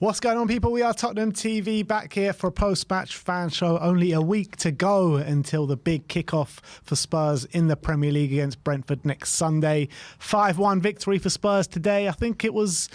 What's going on, people? We are Tottenham TV back here for a post-match fan show. Only a week to go until the big kickoff for Spurs in the Premier League against Brentford next Sunday. 5-1 victory for Spurs today. I think it was,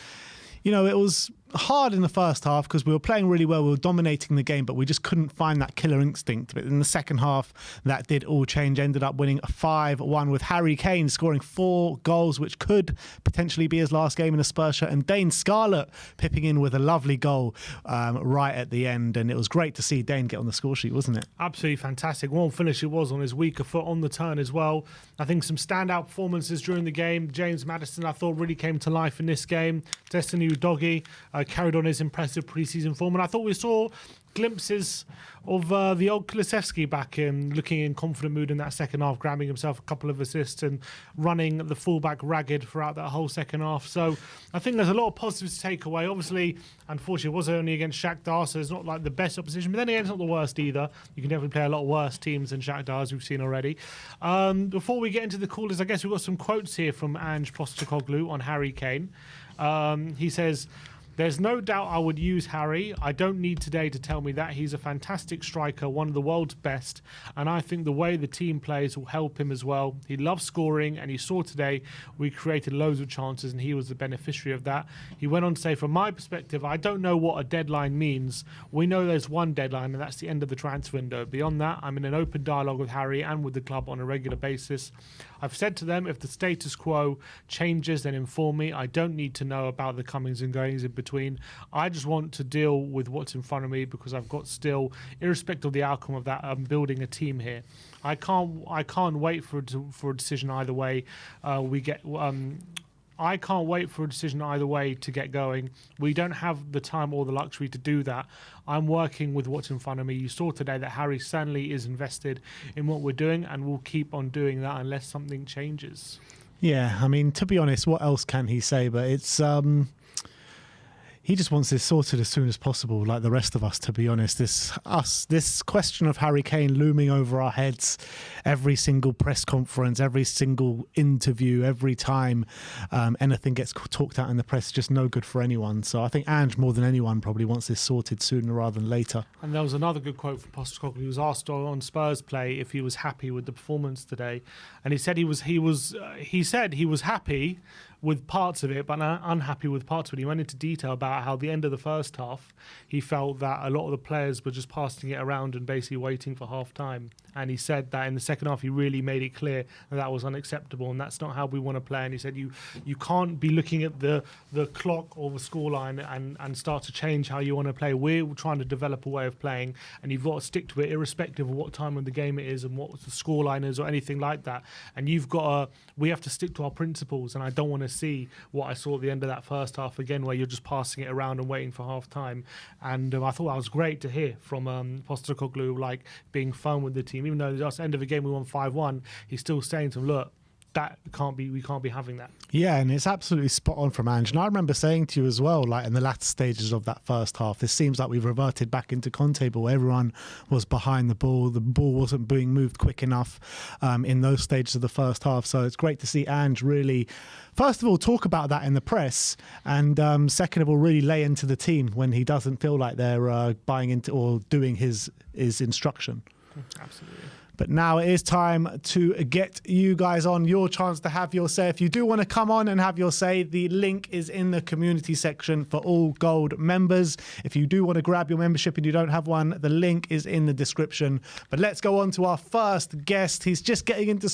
it was hard in the first half because we were playing really well, we were dominating the game, but we just couldn't find that killer instinct. But in the second half, that did all change. Ended up winning 5-1 with Harry Kane scoring 4 goals, which could potentially be his last game in a Spurs shirt, and Dane Scarlett pipping in with a lovely goal right at the end. And it was great to see Dane get on the score sheet, wasn't it? Absolutely fantastic. One finish it was on his weaker foot on the turn as well. I think some standout performances during the game. James Maddison, I thought, really came to life in this game. Destiny Udogie carried on his impressive preseason form, and I thought we saw glimpses of the old Kulusevski back in, looking in confident mood in that second half, grabbing himself a couple of assists and running the fullback ragged throughout that whole second half. So I think there's a lot of positives to take away. Obviously, unfortunately, it was only against Shakhtar, so it's not like the best opposition, but then again, it's not the worst either. You can definitely play a lot worse teams than Shakhtar, as we've seen already. Before we get into the callers, I guess we've got some quotes here from Ange Postecoglou on Harry Kane. He says, "There's no doubt I would use Harry. I don't need today to tell me that. He's a fantastic striker, one of the world's best, and I think the way the team plays will help him as well. He loves scoring, and he saw today we created loads of chances, and he was the beneficiary of that." He went on to say, "From my perspective, I don't know what a deadline means. We know there's one deadline, and that's the end of the transfer window. Beyond that, I'm in an open dialogue with Harry and with the club on a regular basis. I've said to them, if the status quo changes, then inform me. I don't need to know about the comings and goings in between. I just want to deal with what's in front of me because I've got still, irrespective of the outcome of that, I'm building a team here. I can't wait for a decision either way. I can't wait for a decision either way to get going. We don't have the time or the luxury to do that. I'm working with what's in front of me. You saw today that Harry certainly is invested in what we're doing, and we'll keep on doing that unless something changes." Yeah, I mean, to be honest, what else can he say? But it's... he just wants this sorted as soon as possible, like the rest of us, to be honest. This question of Harry Kane looming over our heads every single press conference, every single interview, every time anything gets talked out in the press, is just no good for anyone. So I think Ange, more than anyone, probably wants this sorted sooner rather than later. And there was another good quote from Postecoglou. He was asked on Spurs play if he was happy with the performance today, and he said he was happy with parts of it, but unhappy with parts of it. He went into detail about how at the end of the first half, he felt that a lot of the players were just passing it around and basically waiting for half time. And he said that in the second half, he really made it clear that that was unacceptable, and that's not how we want to play. And he said you can't be looking at the clock or the scoreline and start to change how you want to play. We're trying to develop a way of playing, and you've got to stick to it, irrespective of what time of the game it is and what the scoreline is or anything like that. And we have to stick to our principles, and I don't want to see what I saw at the end of that first half again, where you're just passing it around and waiting for half time. And I thought that was great to hear from Postecoglou, like being firm with the team. Even though at the end of the game we won 5-1, he's still saying to them, look, we can't be having that. Yeah, and it's absolutely spot on from Ange. And I remember saying to you as well, like in the latter stages of that first half, this seems like we've reverted back into Conte ball. Everyone was behind the ball wasn't being moved quick enough in those stages of the first half. So it's great to see Ange really, first of all, talk about that in the press, and second of all, really lay into the team when he doesn't feel like they're buying into or doing his instruction. Absolutely. But now it is time to get you guys on, your chance to have your say. If you do want to come on and have your say, the link is in the community section for all gold members. If you do want to grab your membership and you don't have one, the link is in the description. But let's go on to our first guest. He's just getting into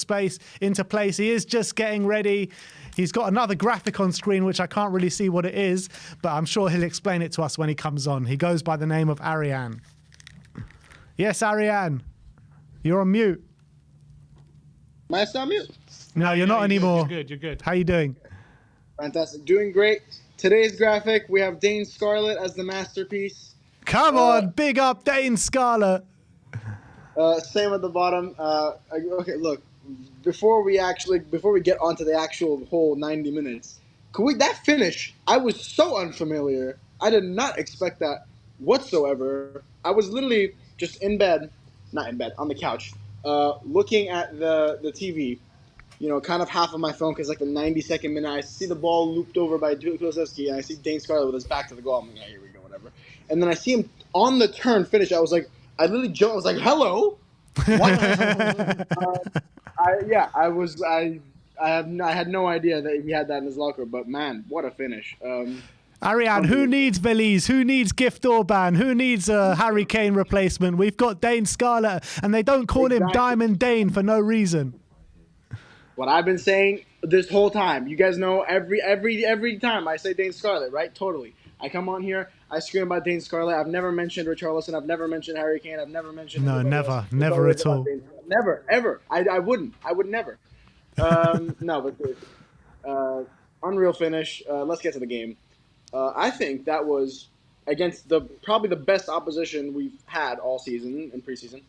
place. He is just getting ready. He's got another graphic on screen, which I can't really see what it is, but I'm sure he'll explain it to us when he comes on. He goes by the name of Ariane. Yes, Ariane. You're on mute. Am I still on mute? No, you're not anymore. You're good. How you doing? Fantastic. Doing great. Today's graphic, we have Dane Scarlett as the masterpiece. Come on, big up Dane Scarlett. Same at the bottom. Okay, look. Before we get onto the actual whole 90 minutes, that finish, I was so unfamiliar. I did not expect that whatsoever. I was literally just on the couch, looking at the TV, kind of half of my phone, because like the 92nd minute, I see the ball looped over by Kulusevski, and I see Dane Scarlett with his back to the goal. I'm like, yeah, here we go. and then I see him on the turn finish. I literally jumped. I was like, "Hello, what?" I had no idea that he had that in his locker. But man, what a finish! Ariane, who needs Belize? Who needs Gift Orban? Who needs a Harry Kane replacement? We've got Dane Scarlett, and they don't call him Diamond Dane for no reason. What I've been saying this whole time, you guys know every time I say Dane Scarlett, right? Totally. I come on here, I scream about Dane Scarlett. I've never mentioned Richarlison. I've never mentioned Harry Kane. I've never mentioned never at all. Never, ever. I wouldn't. I would never. No, but unreal finish. Let's get to the game. I think that was against probably the best opposition we've had all season in preseason.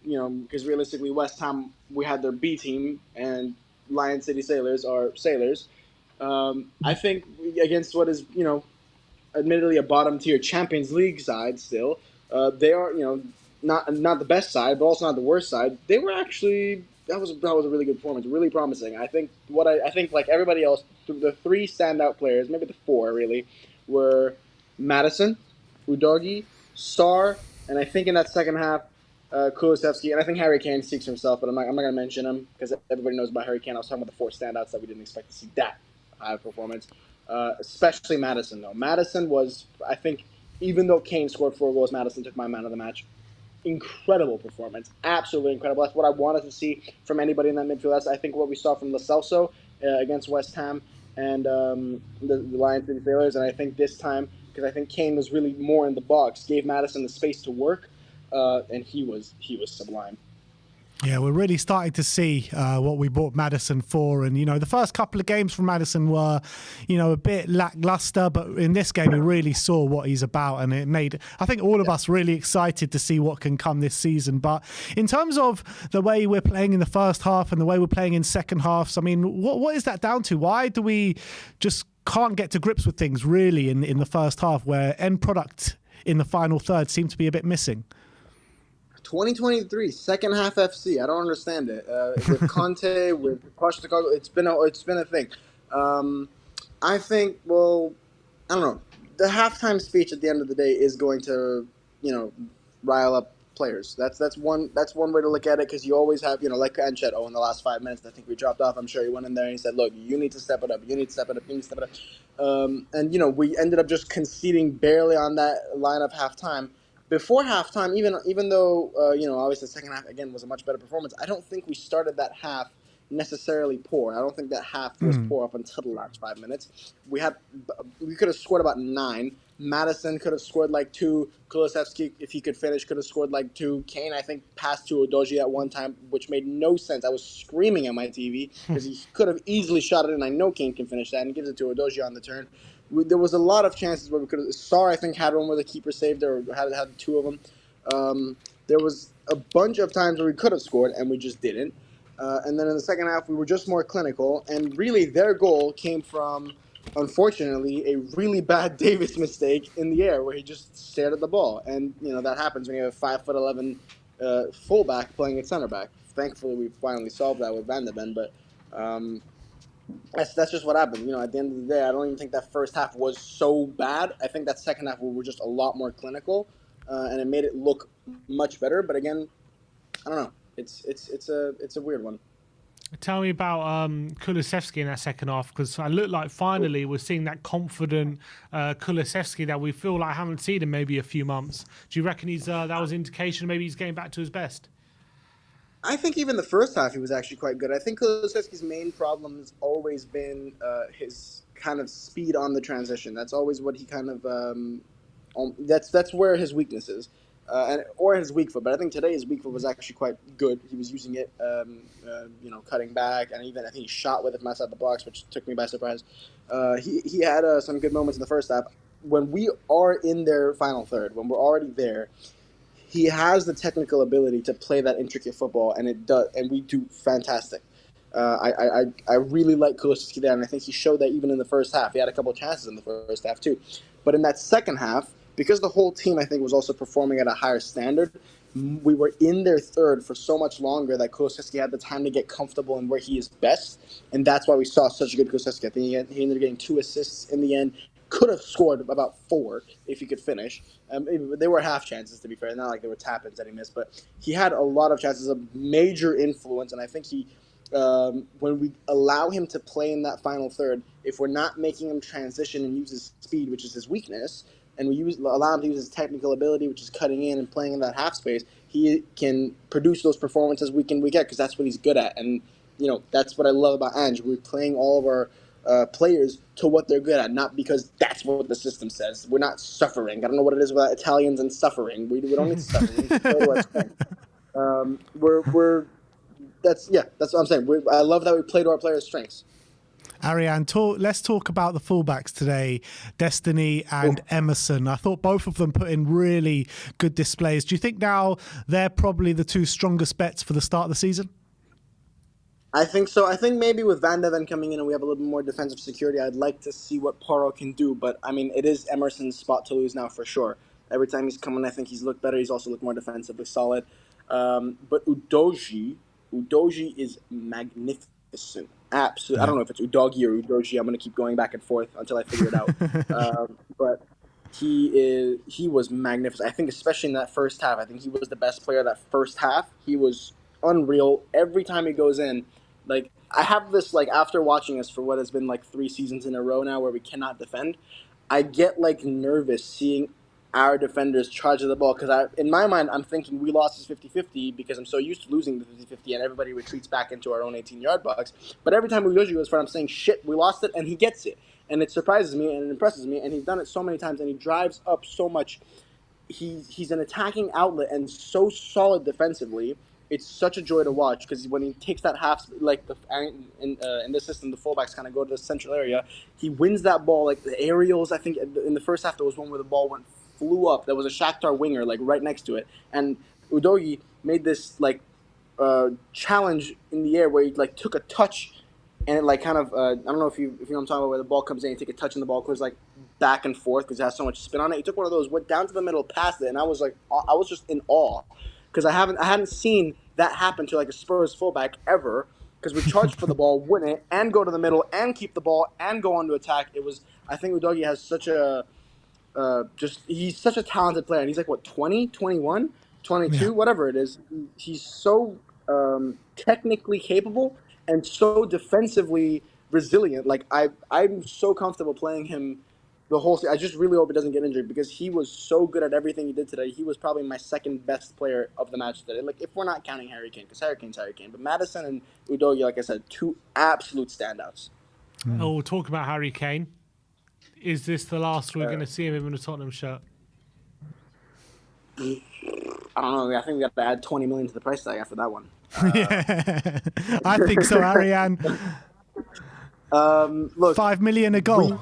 Because realistically, West Ham, we had their B team, and Lion City Sailors are Sailors. I think against what is, admittedly a bottom tier Champions League side still, they are, not the best side, but also not the worst side. They were actually that was a really good performance, really promising. I think like everybody else, the three standout players, maybe the four really, were Madison, Udogie, Sarr, and I think in that second half, Kulusevski, and I think Harry Kane speaks for himself, but I'm not going to mention him because everybody knows about Harry Kane. I was talking about the four standouts that we didn't expect to see that high performance, especially Madison, though. Madison was, I think, even though Kane scored 4 goals, Madison took my man of the match. Incredible performance. Absolutely incredible. That's what I wanted to see from anybody in that midfield. That's, I think, what we saw from Lo Celso against West Ham and the Lion City Sailors. And I think this time, because I think Kane was really more in the box, gave Madison the space to work. And he was sublime. Yeah, we're really starting to see what we bought Maddison for. And, the first couple of games from Maddison were, a bit lackluster. But in this game, we really saw what he's about. And it made, I think, all of us really excited to see what can come this season. But in terms of the way we're playing in the first half and the way we're playing in second halves, I mean, what is that down to? Why do we just can't get to grips with things really in the first half, where end product in the final third seemed to be a bit missing? 2023 second half FC. I don't understand it. With Conte, with Postecoglou, it's been a thing. I think. Well, I don't know. The halftime speech at the end of the day is going to, rile up players. That's one way to look at it, because you always have, like Ange, in the last 5 minutes, I think we dropped off. I'm sure he went in there and he said, "Look, you need to step it up. You need to step it up. You need to step it up." And we ended up just conceding barely on that line of halftime. Before halftime, even though obviously the second half again was a much better performance, I don't think we started that half necessarily poor. I don't think that half was poor up until the last 5 minutes. We could have scored about 9. Madison could have scored like 2. Kulusevski, if he could finish, could have scored like 2. Kane, I think, passed to Udogie at one time, which made no sense. I was screaming at my TV because he could have easily shot it, and I know Kane can finish that, and he gives it to Udogie on the turn. There was a lot of chances where we could have. Sarr, I think, had one where the keeper saved, or had 2 of them. There was a bunch of times where we could have scored, and we just didn't. And then in the second half, we were just more clinical. And really, their goal came from, unfortunately, a really bad Davis mistake in the air where he just stared at the ball. And, that happens when you have a 5'11" fullback playing at center back. Thankfully, we finally solved that with Van de Ven. But that's just what happened. At the end of the day, I don't even think that first half was so bad. I think that second half we were just a lot more clinical, and it made it look much better. But again, I don't know. It's a weird one. Tell me about Kulusevski in that second half, because I look like finally we're seeing that confident Kulusevski that we feel like haven't seen in maybe a few months. Do you reckon that was indication maybe he's getting back to his best? I think even the first half he was actually quite good. I think Kulusevski's main problem has always been his kind of speed on the transition. That's always what he kind of that's where his weakness is, or his weak foot. But I think today his weak foot was actually quite good. He was using it, cutting back, and even I think he shot with it from outside the box, which took me by surprise. He had some good moments in the first half. When we are in their final third, when we're already there, he has the technical ability to play that intricate football, and we do fantastic. I really like Kulusevski there, and I think he showed that even in the first half. He had a couple of chances in the first half too, but in that second half, because the whole team I think was also performing at a higher standard, we were in their third for so much longer that Kulusevski had the time to get comfortable in where he is best, and that's why we saw such a good Kulusevski. I think he ended up getting 2 assists in the end. could have scored about 4 if he could finish. They were half chances, to be fair. Not like they were tap-ins that he missed, but he had a lot of chances of major influence, and I think when we allow him to play in that final third, if we're not making him transition and use his speed, which is his weakness, and we allow him to use his technical ability, which is cutting in and playing in that half space, he can produce those performances week in, week out, because that's what he's good at. And, that's what I love about Ange. We're playing all of our players to what they're good at, not because that's what the system says. We're not suffering. I don't know what it is about Italians and suffering. We don't need to suffer. We need to play to our strength. That's what I'm saying. I love that we play to our players' strengths. Ariane, let's talk about the fullbacks today, Destiny and Emerson. I thought both of them put in really good displays. Do you think now they're probably the 2 strongest bets for the start of the season? I think so. I think maybe with Van de Ven coming in and we have a little bit more defensive security, I'd like to see what Porro can do. But, I mean, it is Emerson's spot to lose now for sure. Every time he's come in, I think he's looked better. He's also looked more defensively solid. But Udogie is magnificent. Absolutely. Yeah. I don't know if it's Udogie or Udogie. I'm going to keep going back and forth until I figure it out. But he was magnificent. I think especially in that first half, I think he was the best player that first half. He was unreal. Every time he goes in, like, I have this, like, after watching us for what has been like 3 seasons in a row now where we cannot defend, I get like nervous seeing our defenders charge at the ball, because in my mind I'm thinking we lost this 50-50 because I'm so used to losing the 50-50 and everybody retreats back into our own 18-yard box. But every time Udogie goes for it, I'm saying, shit, we lost it, and he gets it. And it surprises me and it impresses me, and he's done it so many times, and he drives up so much. He's an attacking outlet and so solid defensively. It's such a joy to watch, because when he takes that half, like in this system, the fullbacks kind of go to the central area. He wins that ball, like the aerials. I think in the first half there was one where the ball flew up. There was a Shakhtar winger like right next to it, and Udogie made this like challenge in the air where he like took a touch, and it like kind of I don't know if you know what I'm talking about, where the ball comes in, you take a touch and the ball goes like back and forth because it has so much spin on it. He took one of those, went down to the middle, passed it, and I was just in awe, because I hadn't seen that happen to like a Spurs fullback ever, because we charge for the ball, win it, and go to the middle, and keep the ball, and go on to attack. I think Udogie has such a he's such a talented player, and he's like, what, 20, 21, 22, whatever it is. He's so technically capable and so defensively resilient. Like, I'm so comfortable playing him the whole season. I just really hope he doesn't get injured, because he was so good at everything he did today. He was probably my second best player of the match today. Like, if we're not counting Harry Kane, because Harry Kane's Harry Kane. But Maddison and Udogie, like I said, 2 absolute standouts. Oh, we'll talk about Harry Kane. Is this the last we're going to see him in a Tottenham shirt? I don't know. I think we got to add 20 million to the price tag after that one. Yeah, I think so, Ariane. Look, 5 million a goal.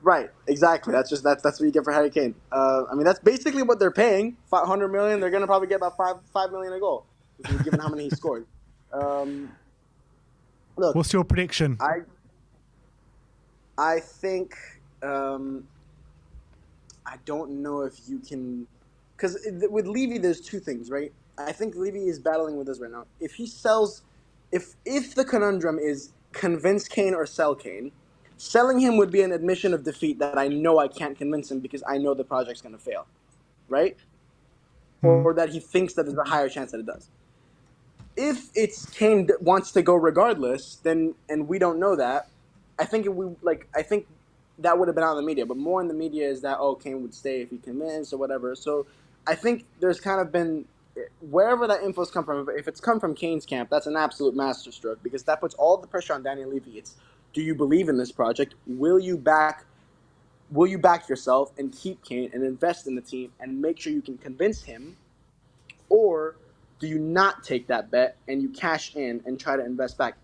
Right, exactly. That's what you get for Harry Kane. I mean, that's basically what they're paying. 500 million. They're going to probably get about 5 million a goal, given how many he scored. Look, what's your prediction? I think I don't know if you can, because with Levy there's 2 things, right? I think Levy is battling with us right now. If he sells, if the conundrum is convince Kane or sell Kane, selling him would be an admission of defeat that I know I can't convince him, because I know the project's going to fail, right? Or that he thinks that there's a higher chance that it does. If it's Kane that wants to go regardless, then, and we don't know that, I think that would have been out in the media. But more in the media is that, Kane would stay if he convinced or whatever. So I think there's kind of been, wherever that info's come from, if it's come from Kane's camp, that's an absolute masterstroke, because that puts all the pressure on Daniel Levy. It's, do you believe in this project? Will you back yourself and keep Kane and invest in the team and make sure you can convince him? Or do you not take that bet and you cash in and try to invest back?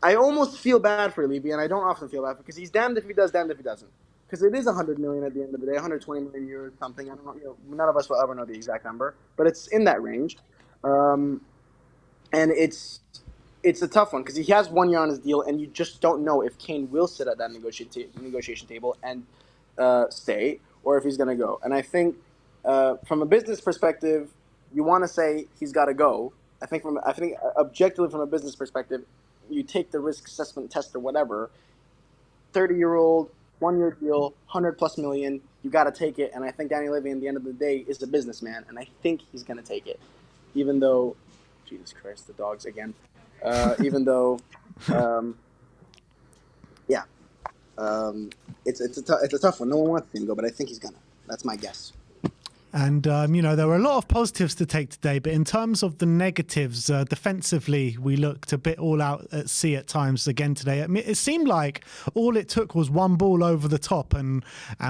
I almost feel bad for Levy, and I don't often feel bad, because he's damned if he does, damned if he doesn't. Because it is 100 million at the end of the day, 120 million euros, something. I don't know. None of us will ever know the exact number, but it's in that range. And it's a tough one, because he has 1 year on his deal, and you just don't know if Kane will sit at that negotiation table and stay, or if he's going to go. And I think from a business perspective, you want to say he's got to go. I think objectively from a business perspective, you take the risk assessment test or whatever. 30-year-old, 1-year deal, 100+ million. You got to take it. And I think Danny Levy, at the end of the day, is a businessman, and I think he's going to take it, even though, Jesus Christ, the dogs again. Even though, yeah, it's a tough one. No one wants him to go, but I think he's gonna. That's my guess. And, there were a lot of positives to take today, but in terms of the negatives, defensively, we looked a bit all out at sea at times again today. I mean, it seemed like all it took was one ball over the top and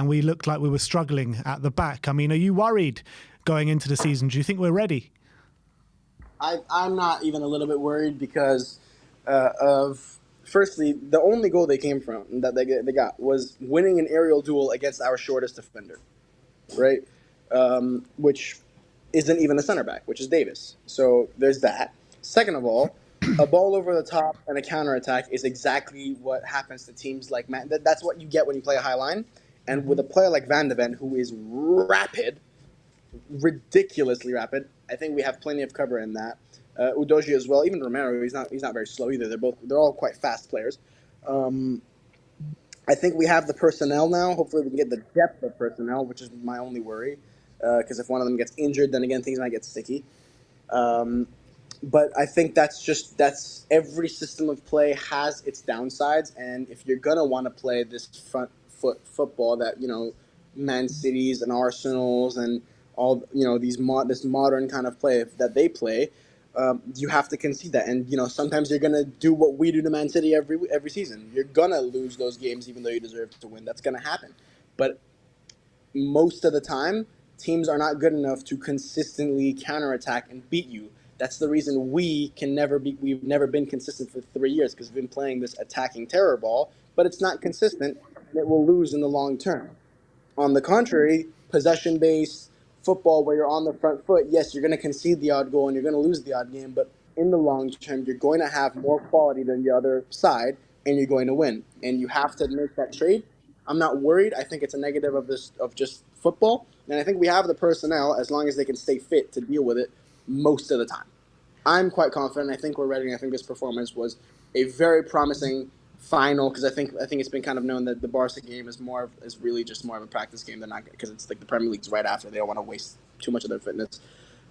we looked like we were struggling at the back. I mean, are you worried going into the season? Do you think we're ready? I'm not even a little bit worried because firstly, the only goal they came from that they got was winning an aerial duel against our shortest defender, right? Which isn't even a center back, which is Davis. So there's that. Second of all, a ball over the top and a counterattack is exactly what happens to teams like Man. That's what you get when you play a high line. And with a player like Van de Ven, who is rapid, ridiculously rapid, I think we have plenty of cover in that. Udogie as well, even Romero, he's not very slow either. They're all quite fast players. I think we have the personnel now. Hopefully we can get the depth of personnel, which is my only worry. Because if one of them gets injured, then again, things might get sticky. But I think that's every system of play has its downsides. And if you're going to want to play this front foot football that, Man Cities and Arsenals and all, this modern kind of play that they play, you have to concede that. And, sometimes you're going to do what we do to Man City every season. You're going to lose those games even though you deserve to win. That's going to happen. But most of the time, teams are not good enough to consistently counterattack and beat you. That's the reason we've never been consistent for 3 years, because we've been playing this attacking terror ball, but it's not consistent, and it will lose in the long term. On the contrary, possession-based football where you're on the front foot, yes, you're going to concede the odd goal and you're going to lose the odd game, but in the long term, you're going to have more quality than the other side, and you're going to win. And you have to make that trade. I'm not worried. I think it's a negative of just football, and I think we have the personnel, as long as they can stay fit, to deal with it most of the time. I'm quite confident. I think we're ready. I think this performance was a very promising final, because I think it's been kind of known that the Barca game is really just more of a practice game. They're not, because it's like the Premier League's right after. They don't want to waste too much of their fitness.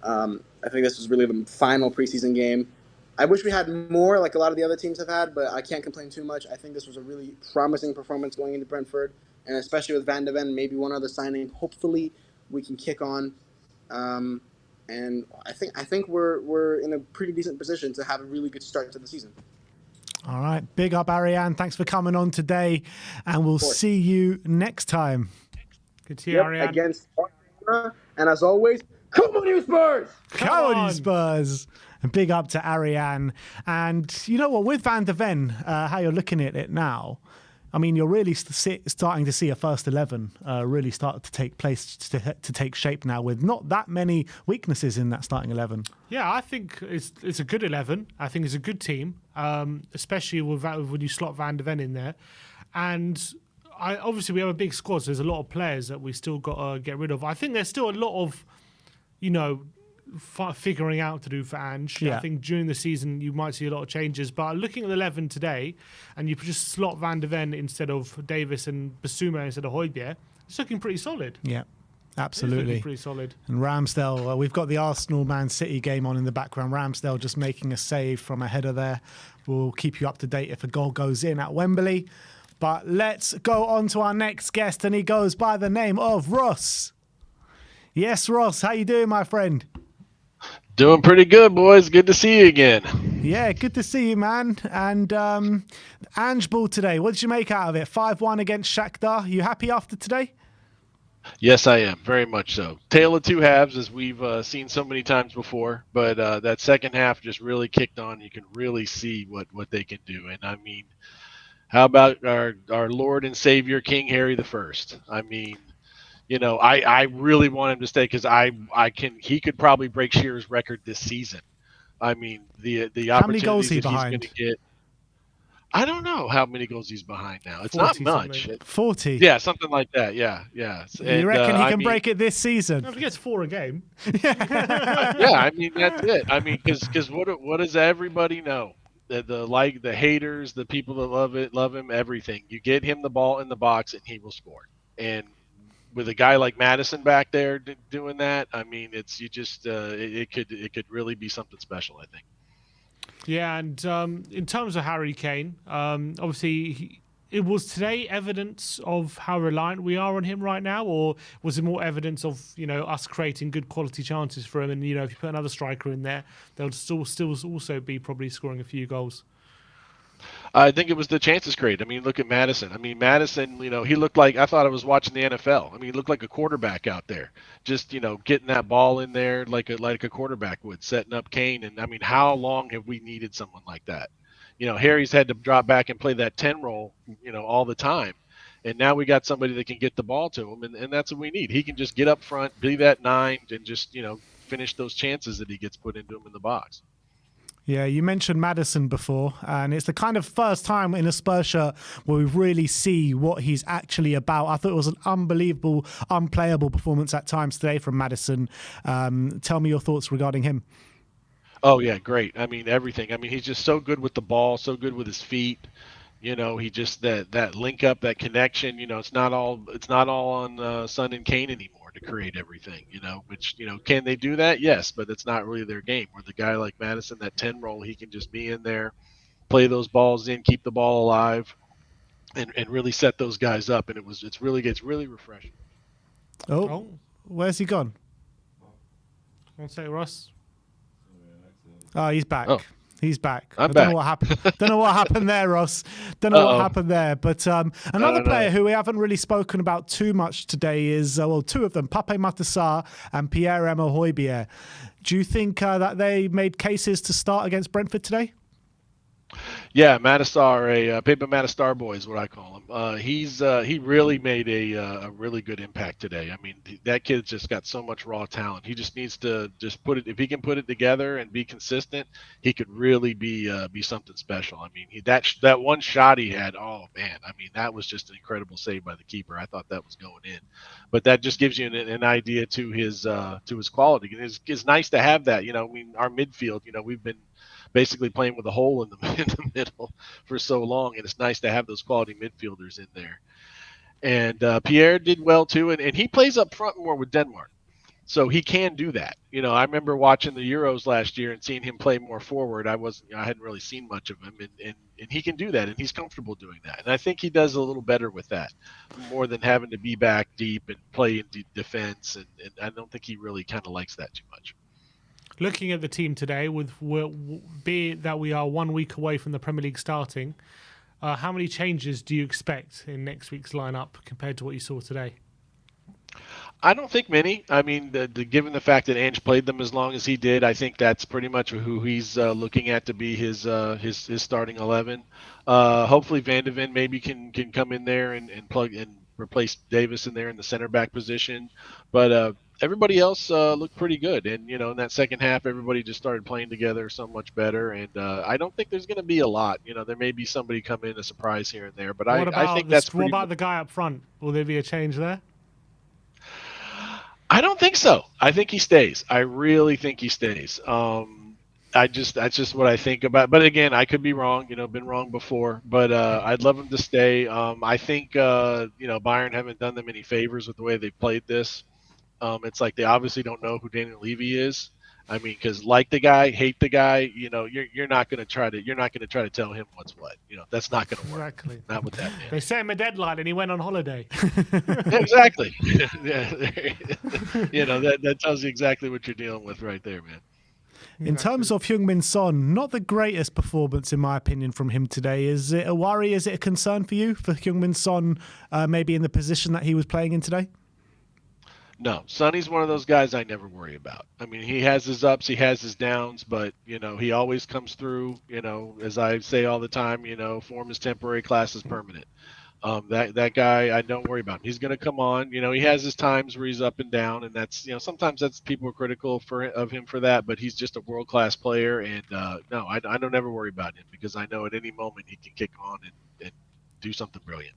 I think this was really the final preseason game. I wish we had more, like a lot of the other teams have had, but I can't complain too much. I think this was a really promising performance going into Brentford, and especially with Van de Ven, maybe one other signing. Hopefully, we can kick on, and I think we're in a pretty decent position to have a really good start to the season. All right, big up Ariane. Thanks for coming on today, and we'll see you next time. Good to see you, Ariane. Against Barcelona, and as always, come on, you Spurs! Come on, you Spurs! And big up to Ariane. And you know what, with Van de Ven, how you're looking at it now, I mean, you're really starting to see a first 11 really start to take place, to take shape now, with not that many weaknesses in that starting 11. Yeah, I think it's a good 11. I think it's a good team, especially when you slot Van de Ven in there. And obviously we have a big squad, so there's a lot of players that we still got to get rid of. I think there's still a lot of, figuring out to do for Ange. Yeah. I think during the season you might see a lot of changes, but looking at the 11 today, and you just slot Van de Ven instead of Davis and Basuma instead of Højbjerg, it's looking pretty solid. Yeah, absolutely. It's pretty solid. And Ramsdale, we've got the Arsenal-Man City game on in the background. Ramsdale just making a save from a header there. We'll keep you up to date if a goal goes in at Wembley. But let's go on to our next guest, and he goes by the name of Ross. Yes, Ross, how you doing, my friend? Doing pretty good, boys. Good to see you again. Yeah, good to see you, man. And Ange ball today, what did you make out of it? 5-1 against Shakhtar. You happy after today? Yes, I am. Very much so. Tale of two halves, as we've seen so many times before. But that second half just really kicked on. You can really see what they can do. And, I mean, how about our Lord and Savior, King Harry I? I mean, I really want him to stay, because he could probably break Shearer's record this season. I mean, the opportunities how many goals he's going to get. I don't know how many goals he's behind now. It's not much. 40. Yeah, something like that. Yeah. You reckon he can break it this season? If he gets 4 a game. Yeah, I mean, that's it. I mean, because what does everybody know? the haters, the people that love him, everything. You get him the ball in the box and he will score. And with a guy like Madison back there doing that, I mean, it's you just it could really be something special, I think. Yeah, and in terms of Harry Kane, obviously it was today evidence of how reliant we are on him right now, or was it more evidence of us creating good quality chances for him? And if you put another striker in there, they'll still also be probably scoring a few goals. I think it was the chances created. I mean, look at Madison. I mean, Madison, he looked like I thought I was watching the NFL. I mean, he looked like a quarterback out there, just getting that ball in there like a quarterback would, setting up Kane. And I mean, how long have we needed someone like that? Harry's had to drop back and play that 10 role, all the time. And now we got somebody that can get the ball to him, and that's what we need. He can just get up front, be that 9, and just finish those chances that he gets put into him in the box. Yeah, you mentioned Madison before, and it's the kind of first time in a Spurs shirt where we really see what he's actually about. I thought it was an unbelievable, unplayable performance at times today from Madison. Tell me your thoughts regarding him. Oh, yeah, great. I mean, everything. I mean, he's just so good with the ball, so good with his feet. He just that link up, that connection. It's not all on Son and Kane anymore to create everything. Which can they do that? Yes, but it's not really their game. Where the guy like Madison, that 10 role, he can just be in there, play those balls in, keep the ball alive, and really set those guys up. And it's really refreshing. Oh, where's he gone? One sec, Ross. Oh, he's back. Oh. He's back. I'm I don't back. know what happened. Don't know what happened there, Ross. Don't know what happened there. But another player who we haven't really spoken about too much today is, two of them, Pape Matar and Pierre-Emile Højbjerg. Do you think that they made cases to start against Brentford today? Yeah, Matasar, Paper Matasar boy is what I call him. He really made a really good impact today. I mean, that kid's just got so much raw talent. He just needs to just put it. If he can put it together and be consistent, he could really be something special. I mean, that one shot he had. Oh man, I mean, that was just an incredible save by the keeper. I thought that was going in, but that just gives you an idea to his quality. And it's nice to have that. I mean, our midfield. We've been basically playing with a hole in the middle for so long, and it's nice to have those quality midfielders in there. And Pierre did well too, and he plays up front more with Denmark, so he can do that. I remember watching the Euros last year and seeing him play more forward. I hadn't really seen much of him, and he can do that, and he's comfortable doing that. And I think he does a little better with that, more than having to be back deep and play in defense. And I don't think he really kind of likes that too much. Looking at the team today, be it that we are 1 week away from the Premier League starting, how many changes do you expect in next week's lineup compared to what you saw today? I don't think many. I mean, given the fact that Ange played them as long as he did, I think that's pretty much who he's looking at to be his starting 11. Hopefully, Van de Ven maybe can come in there and plug and replace Davis in there in the center back position, but everybody else looked pretty good. And in that second half, everybody just started playing together so much better. And I don't think there's going to be a lot. There may be somebody come in a surprise here and there, but I think that's pretty. What about the guy up front? Will there be a change there? I don't think so. I think he stays. I really think he stays. That's just what I think about. But again, I could be wrong. Been wrong before. But I'd love him to stay. I think Bayern haven't done them any favors with the way they've played this. It's like they obviously don't know who Daniel Levy is. I mean, because like the guy, hate the guy. You're not going to try to tell him what's what. That's not going to work. Exactly. Not with that man. They set him a deadline and he went on holiday. Exactly. Yeah. That tells you exactly what you're dealing with right there, man. In terms of Heung-min Son, not the greatest performance in my opinion from him today. Is it a worry? Is it a concern for you for Heung-min Son maybe in the position that he was playing in today? No, Sonny's one of those guys I never worry about. I mean, he has his ups, he has his downs, but, he always comes through, as I say all the time, form is temporary, class is permanent. That guy, I don't worry about him. He's going to come on. He has his times where he's up and down, and that's, sometimes that's people are critical of him for that, but he's just a world-class player, and no, I don't ever worry about him because I know at any moment he can kick on and do something brilliant.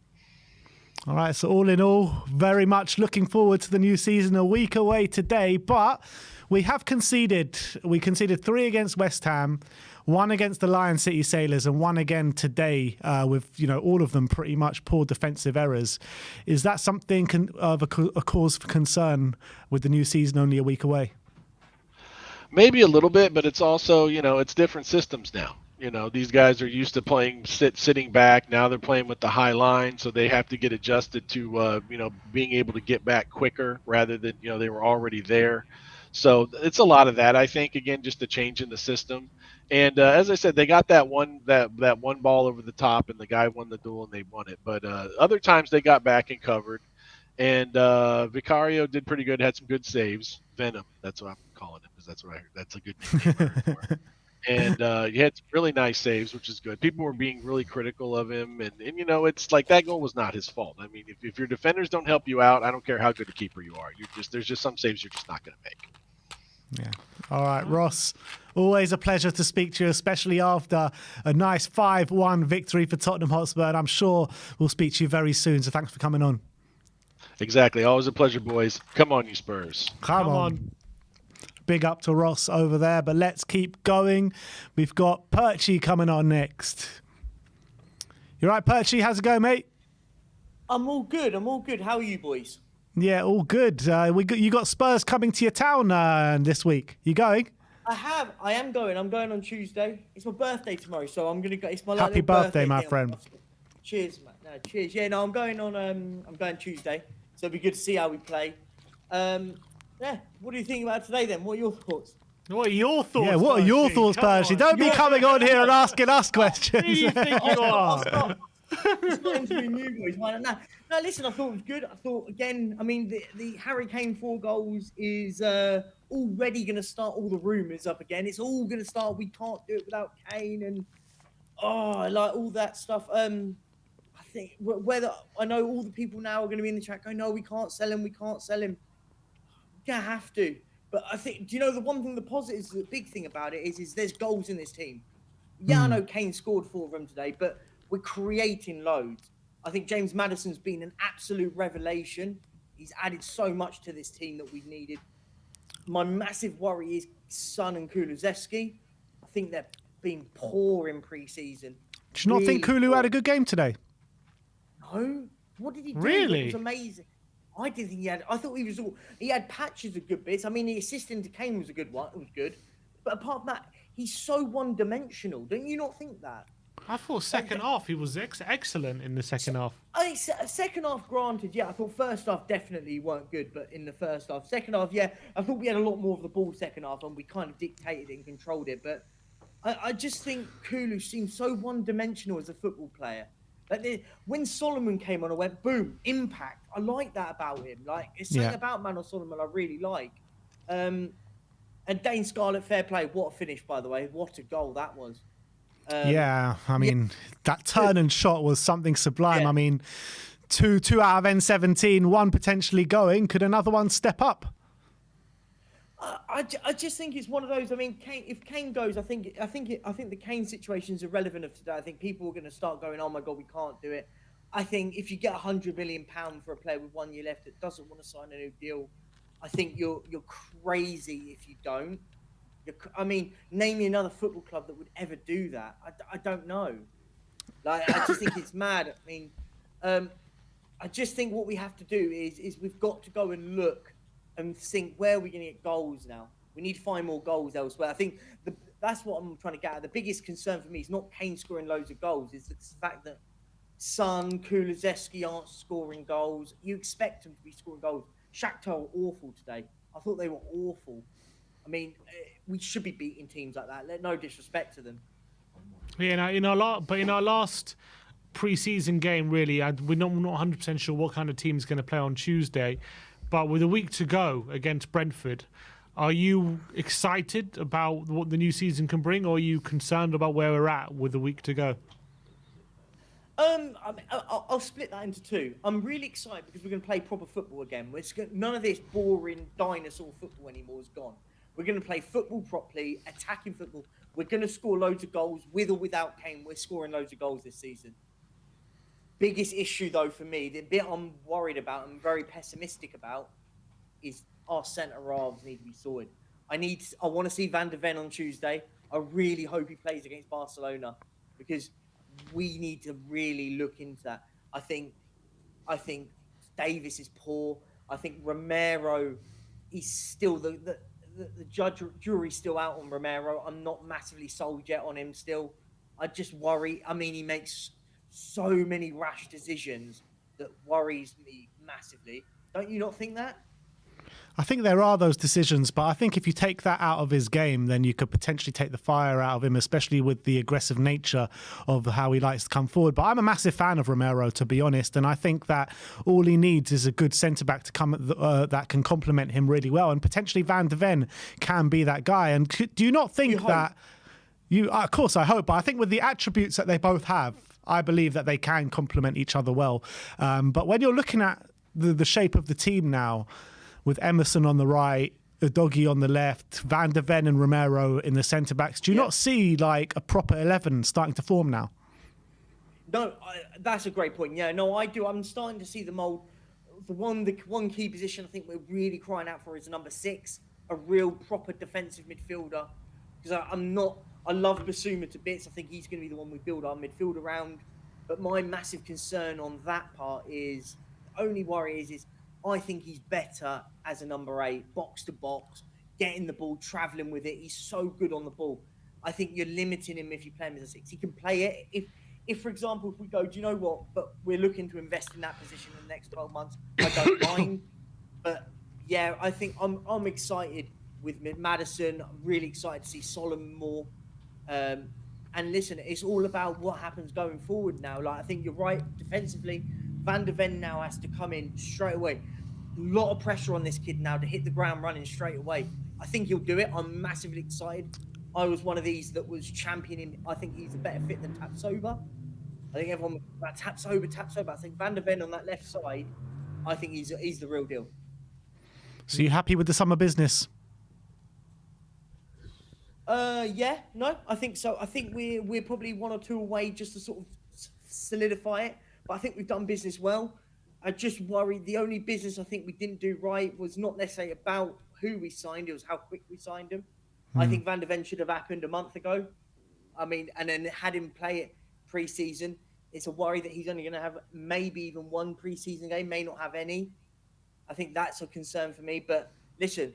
All right, so all in all, very much looking forward to the new season. A week away today, but we have conceded. We conceded 3 against West Ham, 1 against the Lion City Sailors, and 1 again today. With all of them pretty much poor defensive errors. Is that something of a cause for concern with the new season only a week away? Maybe a little bit, but it's also it's different systems now. These guys are used to playing sitting back. Now they're playing with the high line, so they have to get adjusted to being able to get back quicker rather than they were already there. So it's a lot of that. I think again, just a change in the system. And as I said, they got that one ball over the top, and the guy won the duel, and they won it. But other times they got back and covered. And Vicario did pretty good. Had some good saves. Venom, that's what I'm calling him because that's what I heard. That's a good nickname I heard for him. And he had some really nice saves, which is good. People were being really critical of him, and it's like that goal was not his fault. I mean, if your defenders don't help you out, I don't care how good a keeper you are. There's just some saves you're just not going to make. Yeah. All right, Ross. Always a pleasure to speak to you, especially after a nice 5-1 victory for Tottenham Hotspur. And I'm sure we'll speak to you very soon. So thanks for coming on. Exactly. Always a pleasure, boys. Come on, you Spurs. Come on. Big up to Ross over there, but let's keep going. We've got Perchy coming on next. You right, Perchy? How's it going, mate? I'm all good. How are you, boys? Yeah, all good. You got Spurs coming to your town this week. You going? I am going. I'm going on Tuesday. It's my birthday tomorrow, so I'm gonna go. It's my Happy birthday, my friend. Cheers, man. No, cheers. Yeah, no, I'm going on. I'm going Tuesday, so it'll be good to see how we play. Yeah. What do you think about today then? What are your thoughts? What are your thoughts? Yeah, what are your thoughts, Percy? Don't be coming on here and asking us questions. Who do you think you are? It's not interviewing you boys, man. No, listen, I thought it was good. I thought, again, I mean, the Harry Kane 4 goals is already going to start all the rumours up again. It's all going to start, we can't do it without Kane and, like all that stuff. I think whether, I know all the people now are going to be in the chat going, no, we can't sell him. You have to. But I think, do you know the one thing, the positives, the big thing about it is there's goals in this team. Yeah, I know Kane scored 4 of them today, but we're creating loads. I think James Maddison's been an absolute revelation. He's added so much to this team that we've needed. My massive worry is Son and Kulusevski. I think they've been poor in pre-season. Do you not think Kulu had a good game today? No. What did he do? Really? It was amazing. I didn't think he had. I thought he had patches of good bits. I mean, the assist into Kane was a good one. It was good. But apart from that, he's so one-dimensional. Don't you not think that? I thought second half he was excellent in the second half. I think second half, granted, yeah. I thought first half definitely weren't good, but in the first half, second half, yeah. I thought we had a lot more of the ball second half, and we kind of dictated it and controlled it. But I just think Kulu seems so one-dimensional as a football player. Like when Solomon came on, I went boom, impact. I like that about him. Like it's something about Manuel Solomon I really like. And Dane Scarlett, fair play. What a finish, by the way. What a goal that was. Yeah, I mean, that turn and shot was something sublime. Yeah. I mean, two out of N17, one potentially going. Could another one step up? I just think it's one of those. I mean, if Kane goes, I think the Kane situation is irrelevant of today. I think people are going to start going, "Oh my God, we can't do it." I think if you get £100 million for a player with 1 year left that doesn't want to sign a new deal, I think you're crazy if you don't. I mean, name me another football club that would ever do that. I don't know. Like, I just think it's mad. I mean, I just think what we have to do is we've got to go and look and think, where are we going to get goals now? We need to find more goals elsewhere. I think that's what I'm trying to get at. The biggest concern for me is not Kane scoring loads of goals. It's the fact that Son, Kulusevski aren't scoring goals. You expect them to be scoring goals. Shakhtar were awful today. I thought they were awful. I mean, we should be beating teams like that. No disrespect to them. Yeah, in our last pre-season game, really, we're not 100% sure what kind of team is going to play on Tuesday. But with a week to go against Brentford, are you excited about what the new season can bring, or are you concerned about where we're at with a week to go? I'll split that into two. I'm really excited because we're going to play proper football again. None of this boring dinosaur football anymore is gone. We're going to play football properly, attacking football. We're going to score loads of goals with or without Kane. We're scoring loads of goals this season. biggest issue, though, for me, the bit I'm worried about and very pessimistic about is our centre halves need to be sorted. I want to see Van de Ven on Tuesday. I really hope he plays against Barcelona because we need to really look into that. I think Davis is poor. I think Romero is still the jury's still out on Romero. I'm not massively sold yet on him still. I just worry. I mean, he makes so many rash decisions that worries me massively. Don't you not think that? I think there are those decisions, but I think if you take that out of his game, then you could potentially take the fire out of him, especially with the aggressive nature of how he likes to come forward. But I'm a massive fan of Romero, to be honest, and I think that all he needs is a good centre-back to come that can complement him really well, and potentially Van de Ven can be that guy. And do you not think that... Of course, I hope, but I think with the attributes that they both have, I believe that they can complement each other well. But when you're looking at the shape of the team now, with Emerson on the right, Udogie on the left, Van de Ven and Romero in the centre-backs, do you not see like a proper 11 starting to form now? No, that's a great point. Yeah, no, I do. I'm starting to see the mould. The one key position I think we're really crying out for is number 6, a real proper defensive midfielder. Because I love Basuma to bits. I think he's going to be the one we build our midfield around. But my massive concern on that part is, the only worry is I think he's better as a number 8, box to box, getting the ball, travelling with it. He's so good on the ball. I think you're limiting him if you play him as a 6. He can play it. If for example, if we go, do you know what? But we're looking to invest in that position in the next 12 months. I don't mind. But yeah, I think I'm excited with Maddison. I'm really excited to see Solomon more. And listen, it's all about what happens going forward now. Like, I think you're right defensively. Van de Ven now has to come in straight away. A lot of pressure on this kid now to hit the ground running straight away. I think he'll do it. I'm massively excited. I was one of these that was championing. I think he's a better fit than Tapsoba. I think everyone was about Tapsoba. I think Van de Ven on that left side, I think he's the real deal. So you happy with the summer business? Yeah, no, I think so. I think we're probably 1 or 2 away just to sort of solidify it. But I think we've done business well. I just worry the only business I think we didn't do right was not necessarily about who we signed. It was how quick we signed him. I think Van de Ven should have happened a month ago. I mean, and then had him play it pre-season. It's a worry that he's only going to have maybe even 1 pre-season game, may not have any. I think that's a concern for me. But listen,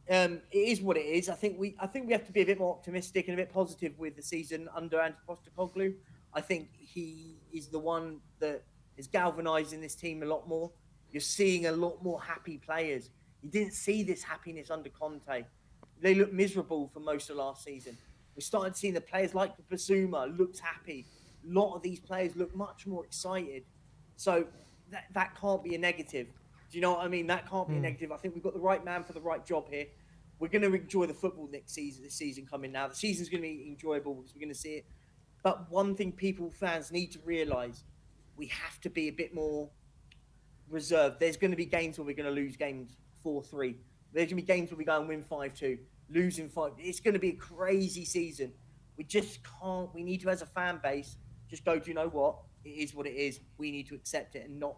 it is what it is. I think we have to be a bit more optimistic and a bit positive with the season under Ange Postecoglou. I think he is the one that is galvanising this team a lot more. You're seeing a lot more happy players. You didn't see this happiness under Conte. They looked miserable for most of last season. We started seeing the players like Basuma looked happy. A lot of these players look much more excited. So that can't be a negative. Do you know what I mean? That can't be a negative. I think we've got the right man for the right job here. We're going to enjoy the football this season coming now. The season's going to be enjoyable because we're going to see it. But one thing fans need to realise, we have to be a bit more reserved. There's going to be games where we're going to lose games 4-3. There's going to be games where we go and win 5-2, losing 5. It's going to be a crazy season. We just can't. We need to, as a fan base, just go, do you know what? It is what it is. We need to accept it and not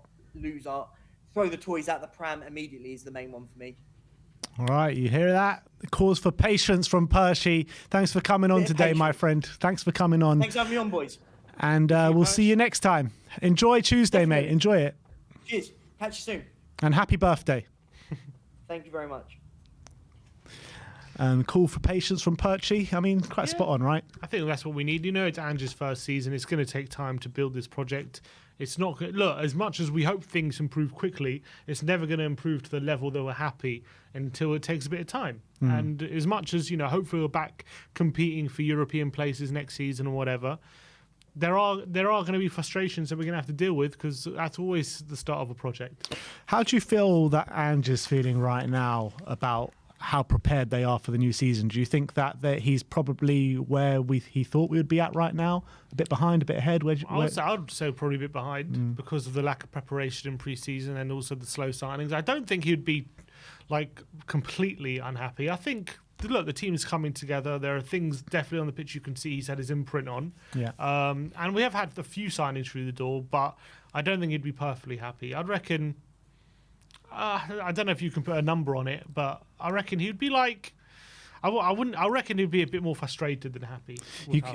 throw the toys out the pram immediately is the main one for me. All right, you hear that? The cause for patience from Percy. Thanks for coming on today, my friend. Thanks for coming on. Thanks for having me on, boys. And we'll see you next time. Enjoy Tuesday, Definitely. mate. Enjoy it. Cheers. Catch you soon. And happy birthday. Thank you very much. And call for patience from Percy. I mean, quite spot on, right? I think that's what we need. You know, it's Ange's first season. It's going to take time to build this project. It's not look, as much as we hope things improve quickly, it's never going to improve to the level that we're happy until it takes a bit of time. And as much as, you know, hopefully we're back competing for European places next season or whatever, there are going to be frustrations that we're going to have to deal with because that's always the start of a project. How do you feel that Ange is feeling right now about how prepared they are for the new season? Do you think that he's probably where he thought we would be at right now? A bit behind, a bit ahead? I would say probably a bit behind because of the lack of preparation in pre-season and also the slow signings. I don't think he'd be like completely unhappy. I think, look, the team is coming together. There are things definitely on the pitch you can see he's had his imprint on. Yeah. And we have had a few signings through the door, but I don't think he'd be perfectly happy. I'd reckon. I don't know if you can put a number on it, but I reckon he'd be like. I wouldn't. I reckon he'd be a bit more frustrated than happy.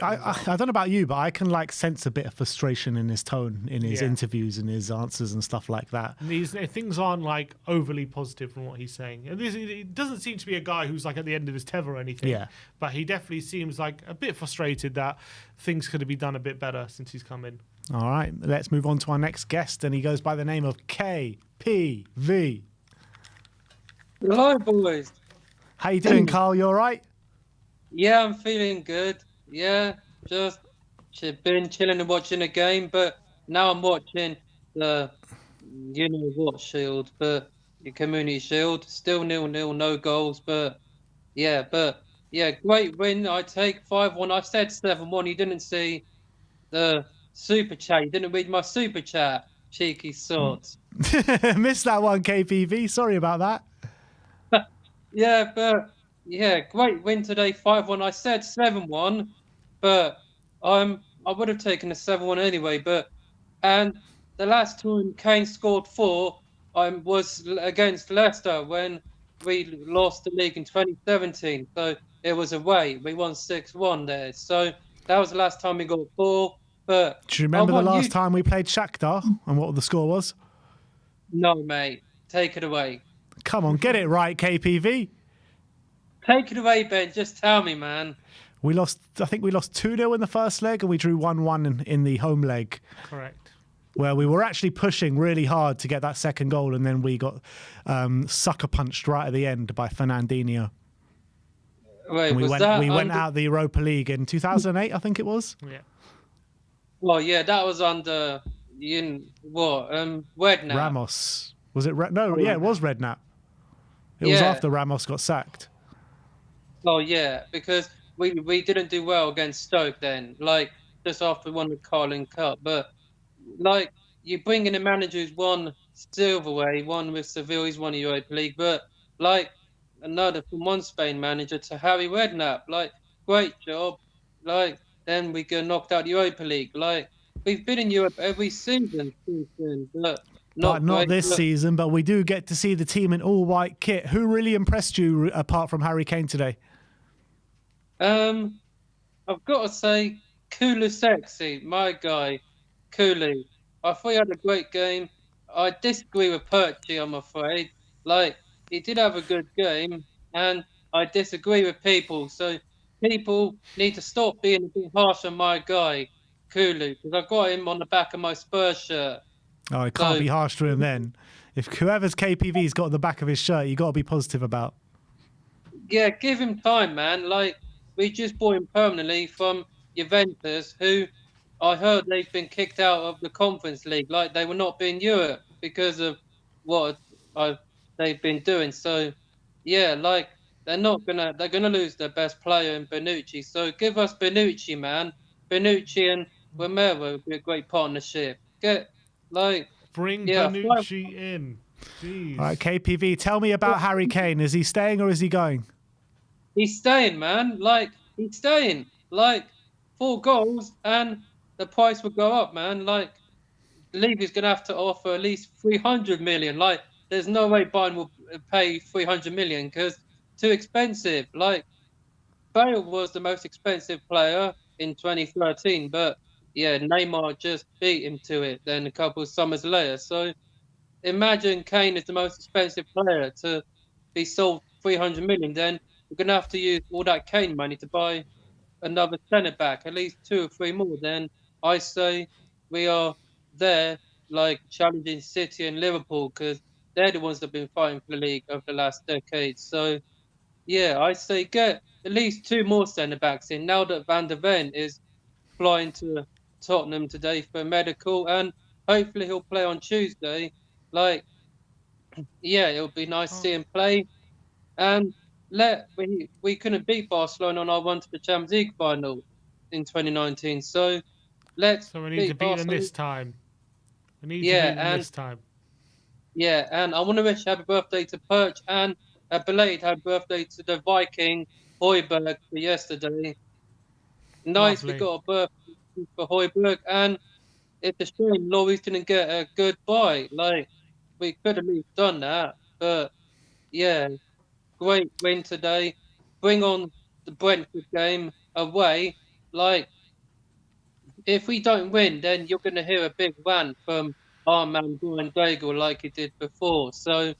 I don't know about you, but I can like sense a bit of frustration in his tone, in his interviews and his answers and stuff like that. Things aren't like overly positive from what he's saying. And it doesn't seem to be a guy who's like at the end of his tether or anything. Yeah. But he definitely seems like a bit frustrated that things could have been done a bit better since he's come in. All right, let's move on to our next guest, and he goes by the name of KPV. Hello, boys. How you doing, Carl? You all right? Yeah, I'm feeling good. Yeah, just been chilling and watching a game, but now I'm watching the, you know what, Shield, but the Community Shield. Still 0-0, no goals, but yeah, great win. I take 5-1. I said 7-1. You didn't see the super chat. You didn't read my super chat, cheeky sorts. Missed that one, KPV. Sorry about that. Yeah, but yeah, great win today, 5-1. I said 7-1, but I would have taken a 7-1 anyway. And the last time Kane scored 4, was against Leicester when we lost the league in 2017. So it was away. We won 6-1 there. So that was the last time we got 4. But do you remember the last time we played Shakhtar and what the score was? No, mate. Take it away. Come on, get it right, KPV. Take it away, Ben. Just tell me, man. We lost. I think we lost 2-0 in the first leg, and we drew 1-1 in the home leg. Correct. Where we were actually pushing really hard to get that second goal, and then we got sucker punched right at the end by Fernandinho. Wait, we went out the Europa League in 2008, I think it was. Yeah. Well, yeah, that was under Redknapp. Ramos. Was it? Yeah, it was Redknapp. It was after Ramos got sacked. Oh yeah, because we didn't do well against Stoke then, like just after we won the Carling Cup. But like you bring in a manager who's won silverware, one with Seville, he's won the Europa League, but like another from one Spain manager to Harry Redknapp, like great job. Like then we get knocked out the Europa League. Like we've been in Europe every season since then, but not this season. But we do get to see the team in all white kit. Who really impressed you apart from Harry Kane today? I've got to say, Kulusevski, my guy, Kulu. I thought he had a great game. I disagree with Perchy, I'm afraid. Like, he did have a good game, and I disagree with people. So people need to stop being a bit harsh on my guy, Kulu, because I've got him on the back of my Spurs shirt. Oh, it can't be harsh to him then. If whoever's KPV's got on the back of his shirt, you got to be positive about. Yeah, give him time, man. Like, we just bought him permanently from Juventus, who I heard they've been kicked out of the Conference League. Like, they will not be in Europe because of what they've been doing. So, yeah, like, they're gonna lose their best player in Bonucci. So give us Bonucci, man. Bonucci and Romero would be a great partnership. Bring Bonucci in. Jeez. All right, KPV, tell me about Harry Kane. Is he staying or is he going? He's staying, man. Like, he's staying. Like, 4 goals and the price will go up, man. Like, the league is going to have to offer at least 300 million. Like, there's no way Bayern will pay 300 million because too expensive. Like, Bale was the most expensive player in 2013, but yeah, Neymar just beat him to it then a couple of summers later. So imagine Kane is the most expensive player to be sold 300 million. Then we're going to have to use all that Kane money to buy another centre back, at least 2 or 3 more. Then I say we are there, like challenging City and Liverpool, because they're the ones that have been fighting for the league over the last decade. So yeah, I say get at least 2 more centre backs in now that Van der Ven is flying to Tottenham today for medical, and hopefully he'll play on Tuesday. Like, yeah, it'll be nice to see him play. And we couldn't beat Barcelona on our run to the Champions League final in 2019. So we need to beat them this time. We need to beat them this time. Yeah, and I want to wish happy birthday to Perch and a belated happy birthday to the Viking Højbjerg for yesterday. Nice, we got a birthday for Højbjerg, and it's a shame Lloris didn't get a good buy. Like, we could have at least done that. But yeah, great win today. Bring on the Brentford game away. Like, if we don't win, then you're going to hear a big rant from our man Brian Daigle like he did before. So,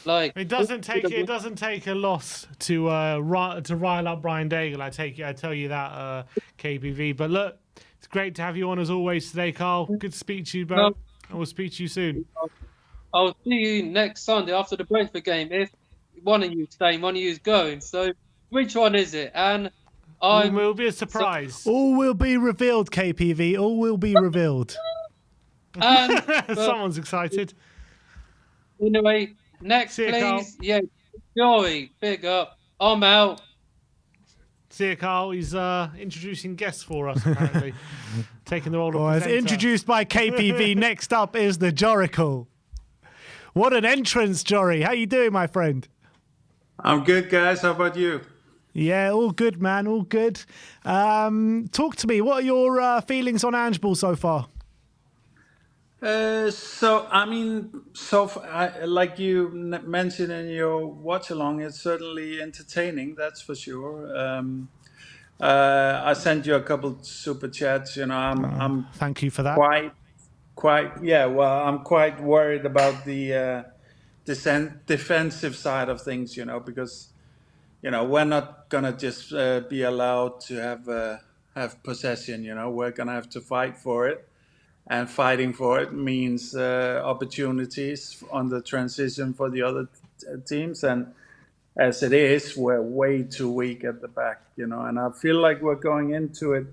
like, It doesn't take a loss to rile up Brian Daigle. I tell you that, KBV. But look, it's great to have you on as always today, Carl. Good to speak to you, bro. no, And we'll speak to you soon. I'll see you next Sunday after the Brentford game. If one of you staying, one of you is going. So, which one is it? And Will be a surprise. All will be revealed, KPV. All will be revealed. and Someone's excited. anyway, next See you, please. Carl. Yeah, Joey, big up. I'm out. See you, Carl. He's introducing guests for us, apparently. Taking the role of As presenter. introduced by KPV, next up is the Joracle. What an entrance, Jory. How you doing, my friend? I'm good, guys. How about you? Yeah, all good, man. All good. Talk to me. What are your feelings on Ange Ball so far? Like you mentioned in your watch along, it's certainly entertaining. That's for sure. I sent you a couple super chats. You know, I'm Thank you for that. I'm quite worried about the defensive side of things. You know, because we're not gonna just be allowed to have possession. You know, we're gonna have to fight for it. And fighting for it means opportunities on the transition for the other teams. And as it is, we're way too weak at the back, and I feel like we're going into it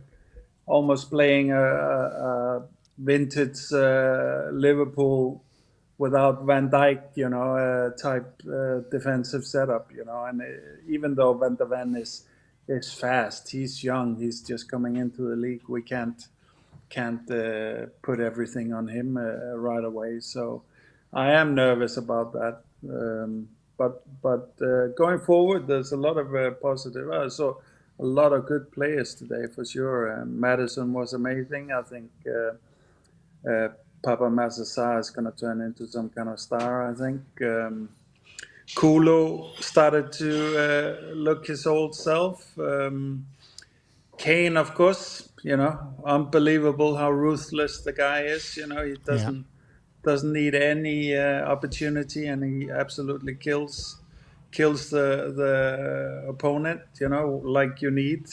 almost playing a vintage Liverpool without Van Dijk, type defensive setup, and even though Van de Ven is fast, he's young, he's just coming into the league, we can't put everything on him right away. So I am nervous about that. But going forward, there's a lot of positive. I saw a lot of good players today for sure. Madison was amazing. I think Papa Massasa is going to turn into some kind of star. I think Kulo started to look his old self. Kane, of course, unbelievable how ruthless the guy is. He doesn't need any opportunity, and he absolutely kills the opponent. Like you need.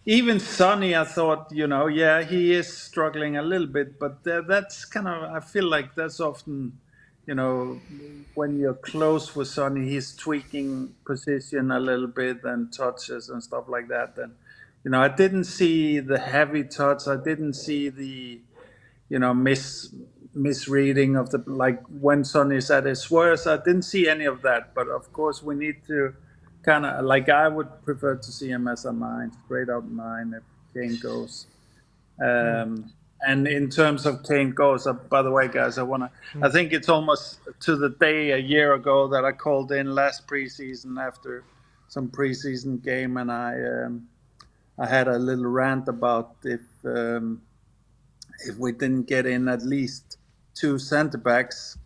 Even Sonny, I thought, he is struggling a little bit, but that's kind of, I feel like that's often, when you're close with Sonny, he's tweaking position a little bit and touches and stuff like that. And, I didn't see the heavy touch. I didn't see the, misreading of the, like when Sonny's at his worst. I didn't see any of that. But of course, we need to kind of, like, I would prefer to see him as a 9, straight out 9 if Kane goes. And in terms of Kane goes, by the way, guys, I think it's almost to the day a year ago that I called in last preseason after some preseason game, and I had a little rant about if we didn't get in at least 2 centre backs,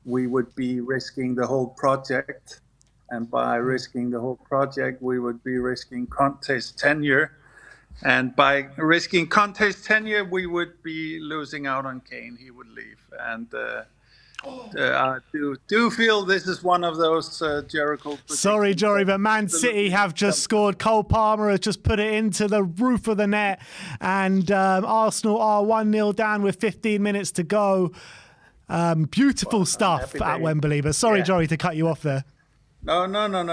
we would be risking the whole project. And by risking the whole project, we would be risking Conte's tenure. And by risking Conte's tenure, we would be losing out on Kane. He would leave. And I do feel this is one of those Jericho. Sorry, Jory, but Man City have just scored. Cole Palmer has just put it into the roof of the net. And Arsenal are 1-0 down with 15 minutes to go. Beautiful stuff at Wembley. But sorry, Jory, to cut you off there. No.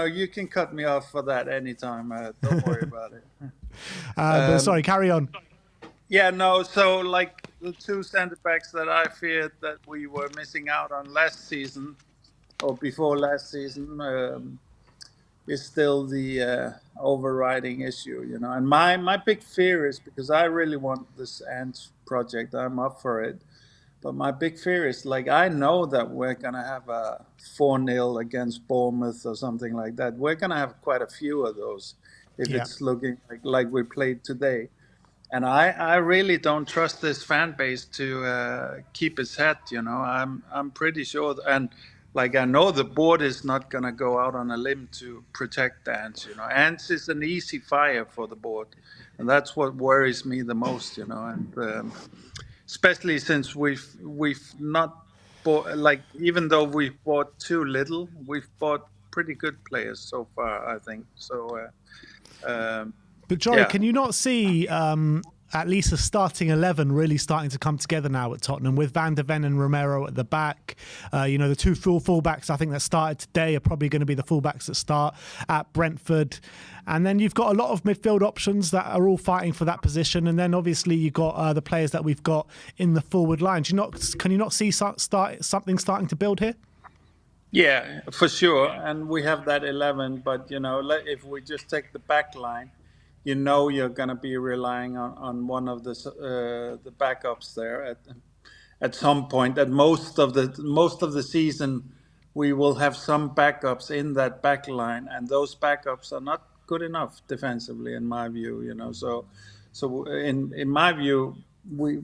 You can cut me off for that anytime. Don't worry about it. But sorry, carry on. Yeah, no. So, like the 2 centre backs that I feared that we were missing out on last season or before last season is still the overriding issue, And my big fear is, because I really want this Ange project. I'm up for it. But my big fear is, like, I know that we're going to have a 4-0 against Bournemouth or something like that. We're going to have quite a few of those if it's looking like we played today. And I really don't trust this fan base to keep his head. I'm pretty sure, and like I know the board is not gonna go out on a limb to protect Ants. Ants is an easy fire for the board, and that's what worries me the most. And especially since we've not bought, like, even though we've bought too little, we've bought pretty good players so far, I think. So But Joey, yeah. can you not see at least a starting 11 really starting to come together now at Tottenham with Van der Ven and Romero at the back? The two fullbacks I think that started today are probably going to be the fullbacks that start at Brentford. And then you've got a lot of midfield options that are all fighting for that position. And then obviously you've got the players that we've got in the forward line. Can you not see something starting to build here? Yeah, for sure. And we have that 11, but if we just take the back line, you're going to be relying on one of the backups there at some point. At most of the season, we will have some backups in that back line, and those backups are not good enough defensively, in my view. So in my view, we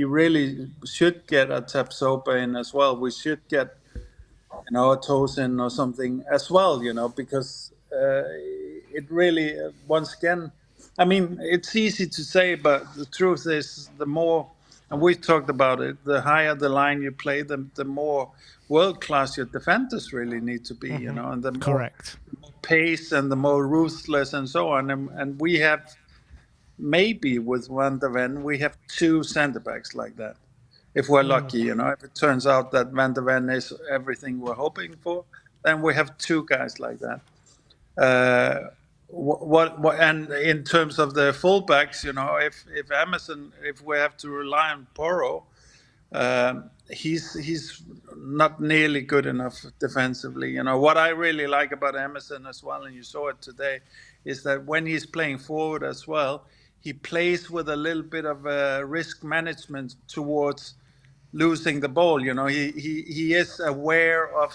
really should get a Tapsoba in as well. We should get a Tosin or something as well, because it really, once again, I mean, it's easy to say, but the truth is, the more, and we've talked about it, the higher the line you play, the more world-class your defenders really need to be, and the more Correct. pace and the more ruthless and so on. And we have, maybe with Van der Ven, we have two centre-backs like that. If we're lucky, if it turns out that Van der Ven is everything we're hoping for, then we have two guys like that. And in terms of the fullbacks, if Emerson, if we have to rely on Porro, he's not nearly good enough defensively. What I really like about Emerson as well, and you saw it today, is that when he's playing forward as well, he plays with a little bit of risk management towards losing the ball. He is aware of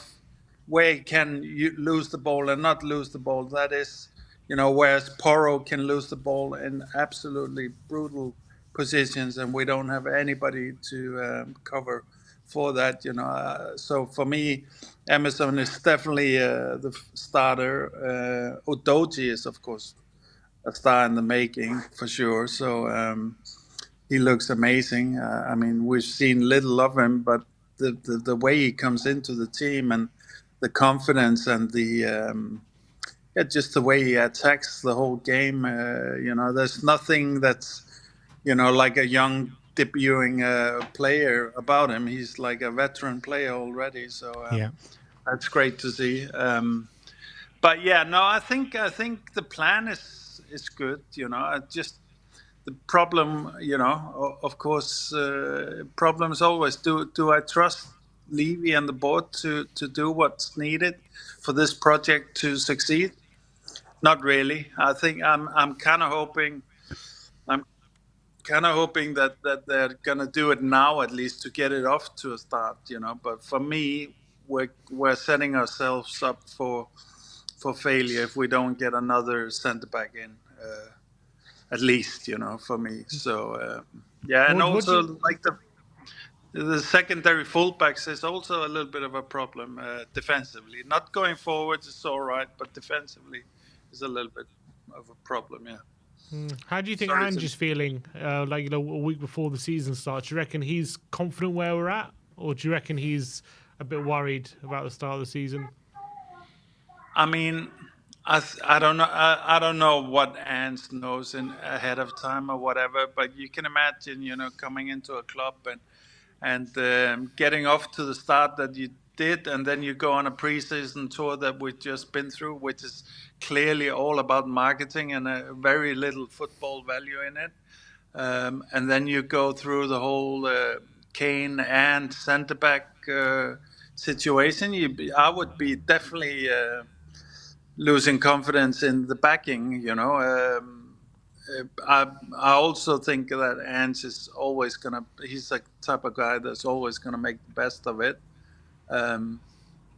where he can lose the ball and not lose the ball. That is, whereas Porro can lose the ball in absolutely brutal positions, and we don't have anybody to cover for that. So for me, Emerson is definitely the starter. Udogie is, of course, a star in the making for sure. So he looks amazing. I mean, we've seen little of him, but the way he comes into the team and the confidence and just the way he attacks the whole game. There's nothing that's like a young debuting player about him. He's like a veteran player already. So Yeah. that's great to see. But yeah, no, I think the plan is good. The problem, of course, problems always. Do I trust Levy and the board to do what's needed for this project to succeed? Not really. I think I'm kind of hoping that they're gonna do it now, at least, to get it off to a start. But for me, we're setting ourselves up for failure if we don't get another centre back in. At least, for me. So and also like the secondary fullbacks is also a little bit of a problem defensively. Not going forwards is all right, but defensively is a little bit of a problem. Yeah. How do you think Ange is feeling? A week before the season starts, do you reckon he's confident where we're at, or do you reckon he's a bit worried about the start of the season? I mean, I don't know. I don't know what Ange knows ahead of time or whatever. But you can imagine, coming into a club and getting off to the start that you did, and then you go on a preseason tour that we've just been through, which is clearly all about marketing and a very little football value in it. And then you go through the whole Kane and centre back situation. I would be definitely losing confidence in the backing. I also think that Ange is always he's the type of guy that's always gonna make the best of it.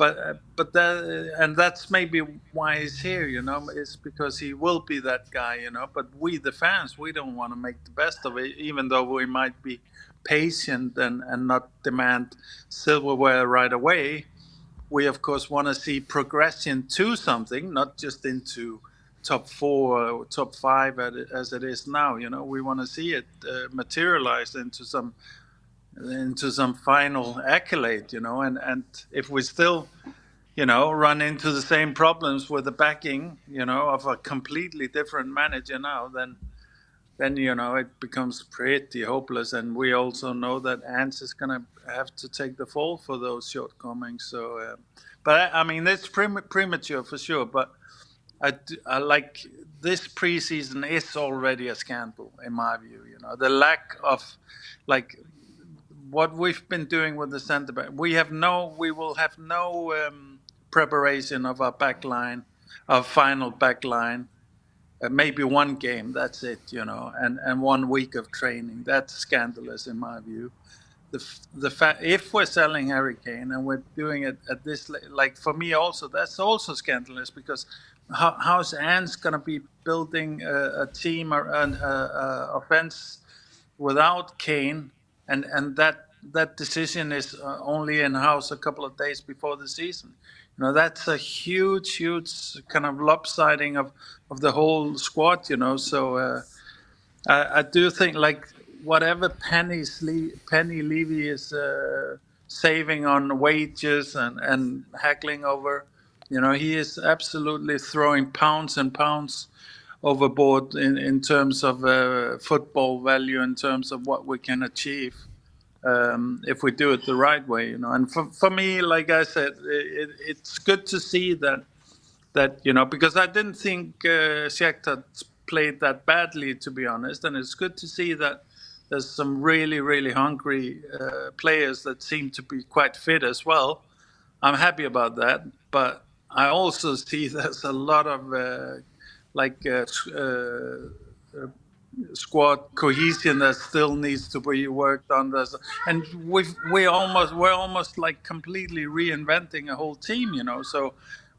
but that, and that's maybe why he's here, is because he will be that guy, but we the fans, we don't want to make the best of it, even though we might be patient and not demand silverware right away. We of course want to see progression to something, not just into top 4 or top 5 as it is now. We want to see it materialize into some final accolade. And if we still run into the same problems with the backing of a completely different manager now, then it becomes pretty hopeless. And we also know that Ange is going to have to take the fall for those shortcomings. So, but I mean, it's premature for sure. But I like this preseason is already a scandal in my view. The lack of what we've been doing with the centre back. We will have no preparation of our back line, our final back line. Maybe one game, that's it, and 1 week of training. That's scandalous in my view. The fact, if we're selling Harry Kane and we're doing it at this, for me also, that's also scandalous, because how's Ange going to be building a team or an offense without Kane, and that decision is only in house a couple of days before the season. That's a huge kind of lopsiding of the whole squad. So I do think whatever Penny Levy is saving on wages and haggling over, he is absolutely throwing pounds and pounds overboard in terms of football value, in terms of what we can achieve if we do it the right way. And for me, like I said, it's good to see that because I didn't think Shakhtar played that badly, to be honest, and it's good to see that there's some really hungry players that seem to be quite fit as well. I'm happy about that, but I also see there's a lot of squad cohesion that still needs to be worked on. And we're almost like completely reinventing a whole team, So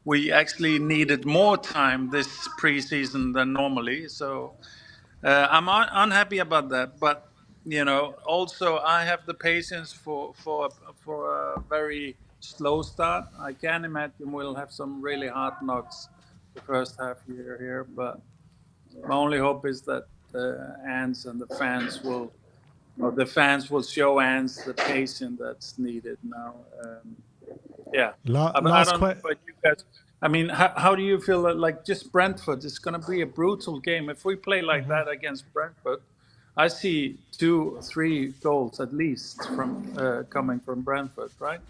we actually needed more time this preseason than normally. So I'm unhappy about that, but also I have the patience for a very slow start. I can imagine we'll have some really hard knocks the first half year here, but my only hope is that Ange and the fans will show Ange the patience that's needed now. Yeah. I don't know about you guys. I mean, how do you feel like just Brentford? It's going to be a brutal game. If we play like that against Brentford, I see 2-3 goals at least from coming from Brentford, right?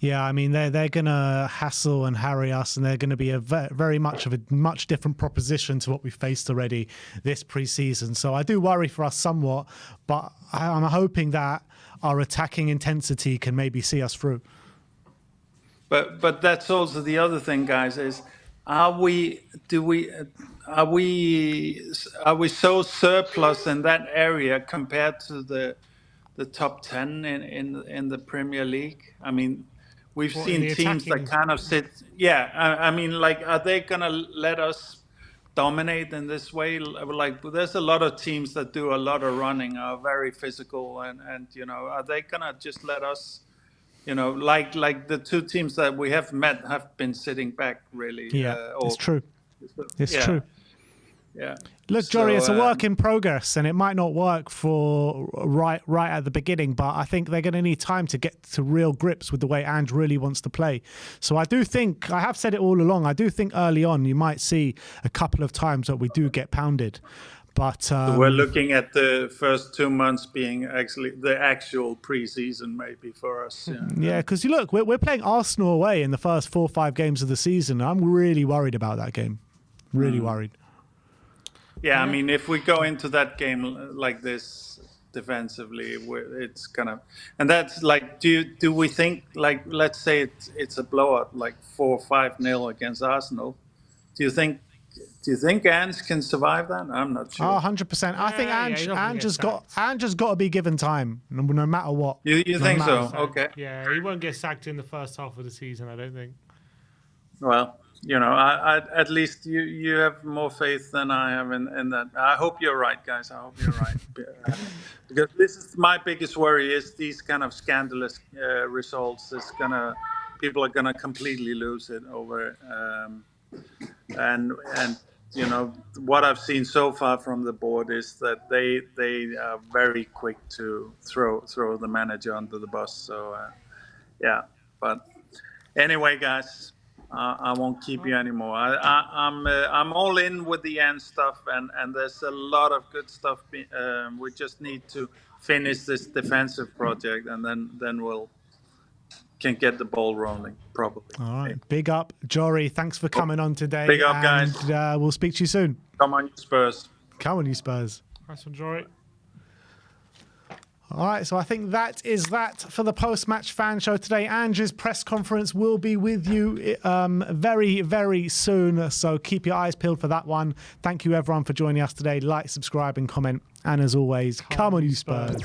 Yeah, I mean, they're going to hassle and harry us, and they're going to be very much of a much different proposition to what we faced already this pre-season. So I do worry for us somewhat, but I'm hoping that our attacking intensity can maybe see us through. But that's also the other thing, guys, is are we so surplus in that area compared to the top 10 in the Premier League? I mean, we've seen teams that kind of sit. Yeah, I mean, are they gonna let us dominate in this way? There's a lot of teams that do a lot of running, are very physical, and are they gonna just let us? Like the 2 teams that we have met have been sitting back, really. Yeah, it's true. It's true. Yeah. Look, Jory, it's a work in progress, and it might not work for right at the beginning, but I think they're going to need time to get to real grips with the way Ange really wants to play. So I do think, I have said it all along, I do think early on you might see a couple of times that we do get pounded. But so we're looking at the first 2 months being actually the actual preseason, maybe for us. Yeah, because you look, we're playing Arsenal away in the first 4 or 5 games of the season. I'm really worried about that game. Really worried. Yeah, I mean, if we go into that game like this defensively, it's kind of, and that's do we think let's say it's a blowout, like 4 or 5-0 against Arsenal? Do you think Do you think Ange can survive that? I'm not sure. Oh, 100%. I think Ange has got to be given time, no matter what. You think so? Okay. Yeah, he won't get sacked in the first half of the season, I don't think. Well, I at least you have more faith than I have in that. I hope you're right, guys. I hope you're right. Because this is my biggest worry: is these kind of scandalous results. People are gonna completely lose it over. And what I've seen so far from the board is that they are very quick to throw the manager under the bus. So yeah, but anyway, guys. I won't keep you anymore. I'm all in with the end stuff, and there's a lot of good stuff. We just need to finish this defensive project, and then we'll can get the ball rolling properly. All right, big up, Jory. Thanks for coming on today. Big up, guys. We'll speak to you soon. Come on, you Spurs. Come on, you Spurs. Nice one, Jory. All right, so I think that is that for the post-match fan show today. Ange's press conference will be with you very, very soon, so keep your eyes peeled for that one. Thank you, everyone, for joining us today. Like, subscribe, and comment. And as always, come on, you Spurs.